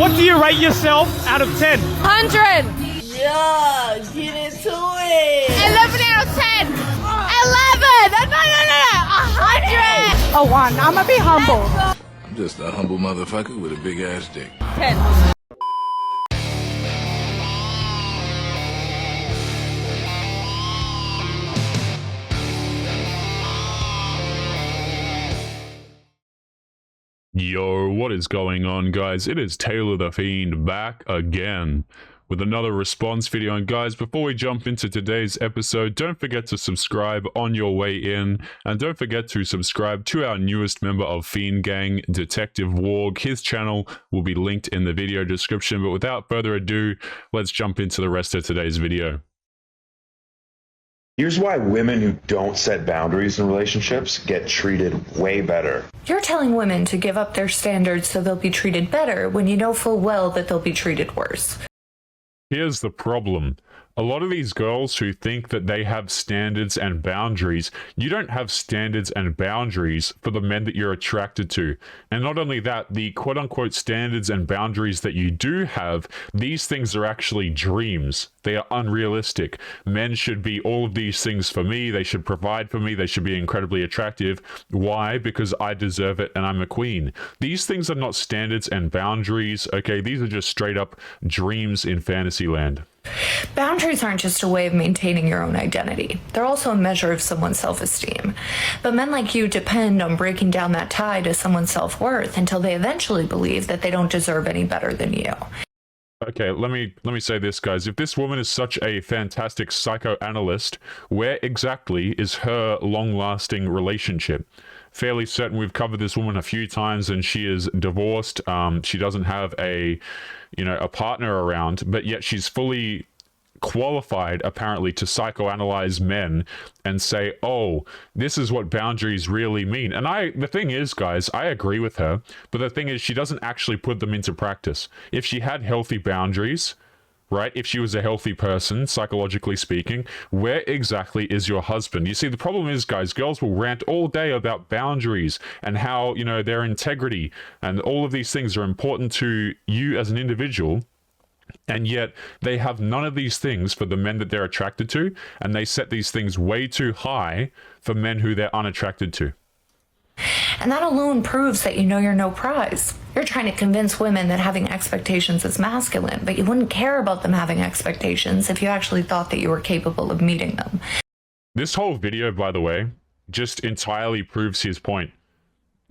What do you rate yourself out of 10? 100. Yeah, get into it. 11 out of 10. 11. No. 100. A 1. I'm gonna be humble. I'm just a humble motherfucker with a big ass dick. 10. Yo, what is going on, guys? It is Taylor The Fiend back again with another response video. And guys, before we jump into today's episode, don't forget to subscribe on your way in, and don't forget to subscribe to our newest member of Fiend Gang, Detective Warg. His channel will be linked in the video description. But without further ado, let's jump into the rest of today's video. Here's why women who don't set boundaries in relationships get treated way better. You're telling women to give up their standards so they'll be treated better when you know full well that they'll be treated worse. Here's the problem. A lot of these girls who think that they have standards and boundaries, you don't have standards and boundaries for the men that you're attracted to. And not only that, the quote-unquote standards and boundaries that you do have, these things are actually dreams. They are unrealistic. Men should be all of these things for me. They should provide for me. They should be incredibly attractive. Why? Because I deserve it and I'm a queen. These things are not standards and boundaries, okay? These are just straight up dreams in fantasy land. Boundaries aren't just a way of maintaining your own identity. They're also a measure of someone's self-esteem. But men like you depend on breaking down that tie to someone's self-worth until they eventually believe that they don't deserve any better than you. Okay, let me say this, guys. If this woman is such a fantastic psychoanalyst, where exactly is her long-lasting relationship? Fairly certain we've covered this woman a few times and she is divorced. She doesn't have a partner around, but yet she's fully qualified apparently to psychoanalyze men and say, oh, this is what boundaries really mean. And the thing is, guys, I agree with her, but the thing is she doesn't actually put them into practice. If she had healthy boundaries, right, if she was a healthy person, psychologically speaking, where exactly is your husband? You see, the problem is, guys, girls will rant all day about boundaries and how, their integrity and all of these things are important to you as an individual. And yet they have none of these things for the men that they're attracted to, and they set these things way too high for men who they're unattracted to. And that alone proves that you know you're no prize. You're trying to convince women that having expectations is masculine, but you wouldn't care about them having expectations if you actually thought that you were capable of meeting them. This whole video, by the way, just entirely proves his point.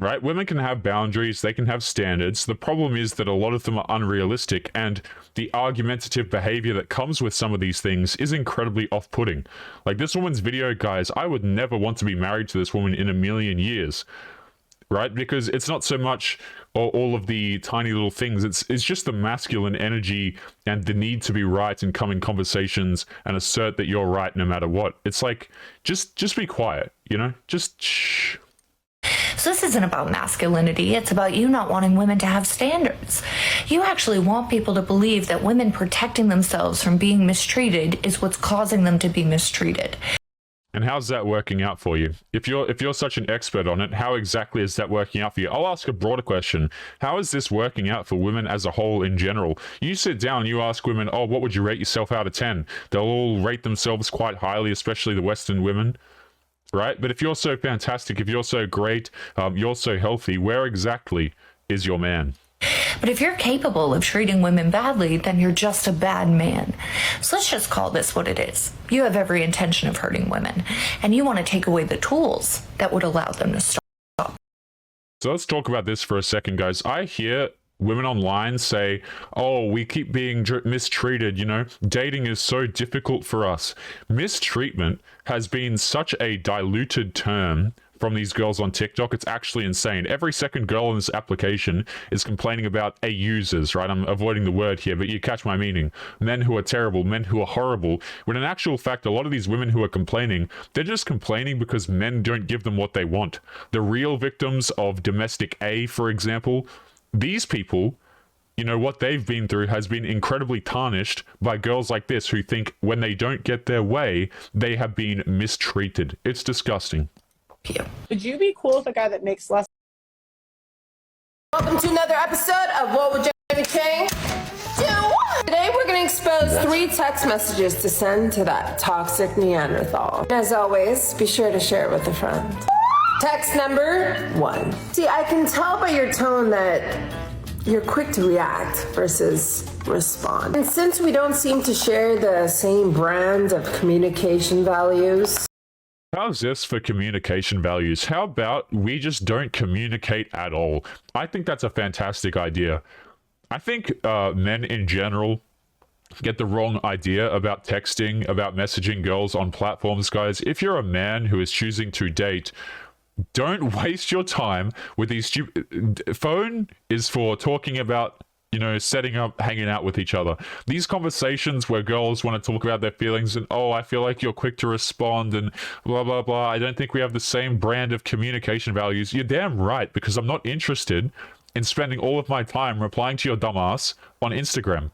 Right? Women can have boundaries, they can have standards. The problem is that a lot of them are unrealistic, and the argumentative behavior that comes with some of these things is incredibly off-putting. Like this woman's video, guys, I would never want to be married to this woman in a million years. Right? Because it's not so much all of the tiny little things. It's just the masculine energy and the need to be right and come in conversations and assert that you're right no matter what. It's like, just be quiet, Just shh. So this isn't about masculinity, it's about you not wanting women to have standards. You actually want people to believe that women protecting themselves from being mistreated is what's causing them to be mistreated. And how's that working out for you? If you're such an expert on it, how exactly is that working out for you? I'll ask a broader question. How is this working out for women as a whole in general? You sit down and you ask women, oh, what would you rate yourself out of 10? They'll all rate themselves quite highly, especially the Western women. Right? But if you're so fantastic, if you're so great, you're so healthy, where exactly is your man? But if you're capable of treating women badly, then you're just a bad man. So let's just call this what it is. You have every intention of hurting women, and you want to take away the tools that would allow them to stop. So let's talk about this for a second, guys. I hear women online say, oh, we keep being mistreated, dating is so difficult for us. Mistreatment has been such a diluted term from these girls on TikTok. It's actually insane. Every second girl in this application is complaining about users, right? I'm avoiding the word here, but you catch my meaning. Men who are terrible, men who are horrible. When in actual fact, a lot of these women who are complaining, they're just complaining because men don't give them what they want. The real victims of domestic A, for example, these people, what they've been through has been incredibly tarnished by girls like this who think when they don't get their way, they have been mistreated. It's disgusting. Would you be cool with a guy that makes less? Welcome to another episode of What Would Jamie Change? Just 3 text messages to send to that toxic Neanderthal. As always, be sure to share it with a friend. Text number 1. See, I can tell by your tone that you're quick to react versus respond. And since we don't seem to share the same brand of communication values. How's this for communication values? How about we just don't communicate at all? I think that's a fantastic idea. I think men in general get the wrong idea about texting, about messaging girls on platforms, guys. If you're a man who is choosing to date, don't waste your time with these stupid... Phone is for talking about, you know, setting up, hanging out with each other. These conversations where girls want to talk about their feelings and, oh, I feel like you're quick to respond and blah, blah, blah. I don't think we have the same brand of communication values. You're damn right, because I'm not interested in spending all of my time replying to your dumbass on Instagram.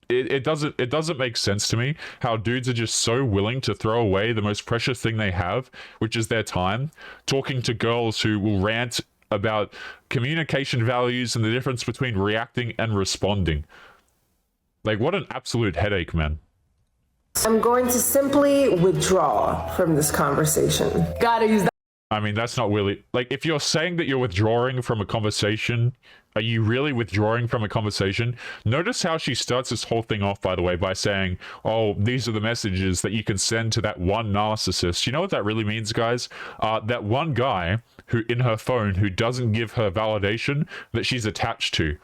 It doesn't make sense to me how dudes are just so willing to throw away the most precious thing they have, which is their time, talking to girls who will rant about communication values and the difference between reacting and responding. Like, what an absolute headache, man. I'm going to simply withdraw from this conversation. Gotta use that. I mean, that's not really... Like, if you're saying that you're withdrawing from a conversation, are you really withdrawing from a conversation? Notice how she starts this whole thing off, by the way, by saying, oh, these are the messages that you can send to that one narcissist. You know what that really means, guys? That one guy who in her phone who doesn't give her validation that she's attached to.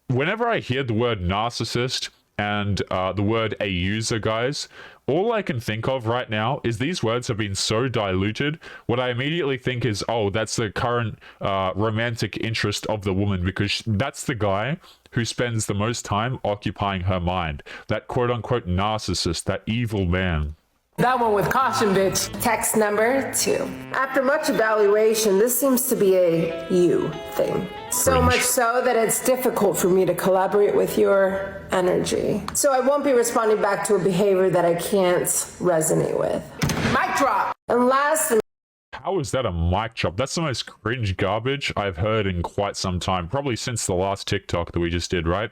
Whenever I hear the word narcissist and the word a user, guys, all I can think of right now is these words have been so diluted. What I immediately think is, oh, that's the current romantic interest of the woman, because that's the guy who spends the most time occupying her mind. That quote-unquote narcissist, that evil man. That one with caution, bitch. Text number 2. After much evaluation, this seems to be a you thing. So much so that it's difficult for me to collaborate with your energy. So I won't be responding back to a behavior that I can't resonate with. Mic drop. And lastly, how is that a mic drop? That's the most cringe garbage I've heard in quite some time. Probably since the last TikTok that we just did, right?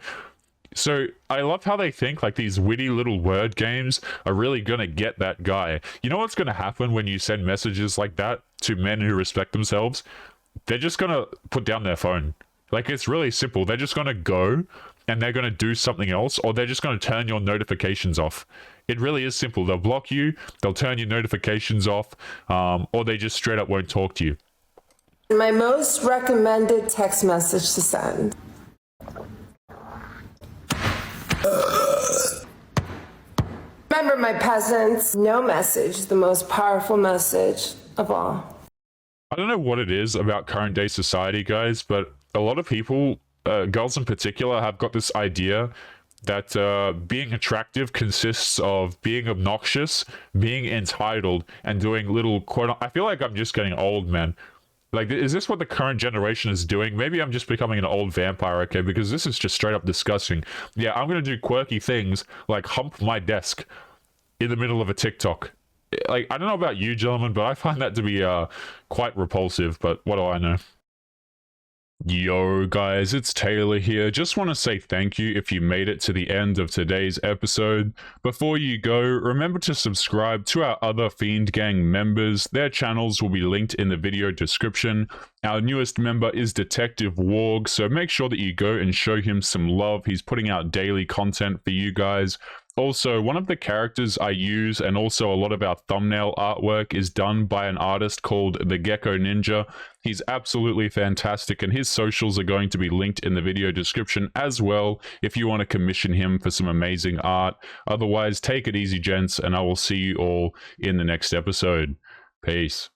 So I love how they think like these witty little word games are really gonna get that guy. You know what's gonna happen when you send messages like that to men who respect themselves? They're just gonna put down their phone. Like, it's really simple. They're just gonna go and they're gonna do something else, or they're just gonna turn your notifications off. It really is simple. They'll block you, they'll turn your notifications off, or they just straight up won't talk to you. my most recommended text message to send. Remember, my peasants, no message, the most powerful message of all. I don't know what it is about current day society, guys, but a lot of people, girls in particular, have got this idea that being attractive consists of being obnoxious, being entitled, and doing little quote... I feel like I'm just getting old, man. Like, is this what the current generation is doing? Maybe I'm just becoming an old vampire, okay? Because this is just straight up disgusting. Yeah, I'm gonna do quirky things like hump my desk in the middle of a TikTok. Like, I don't know about you, gentlemen, but I find that to be quite repulsive, but what do I know? Yo guys, it's Taylor here. Just want to say thank you if you made it to the end of today's episode. Before you go, remember to subscribe to our other Fiend Gang members. Their channels will be linked in the video description. Our newest member is Detective Warg, so make sure that you go and show him some love. He's putting out daily content for you guys. Also, one of the characters I use and also a lot of our thumbnail artwork is done by an artist called The Gecko Ninja. He's absolutely fantastic, and his socials are going to be linked in the video description as well if you want to commission him for some amazing art. Otherwise, take it easy, gents, and I will see you all in the next episode. Peace.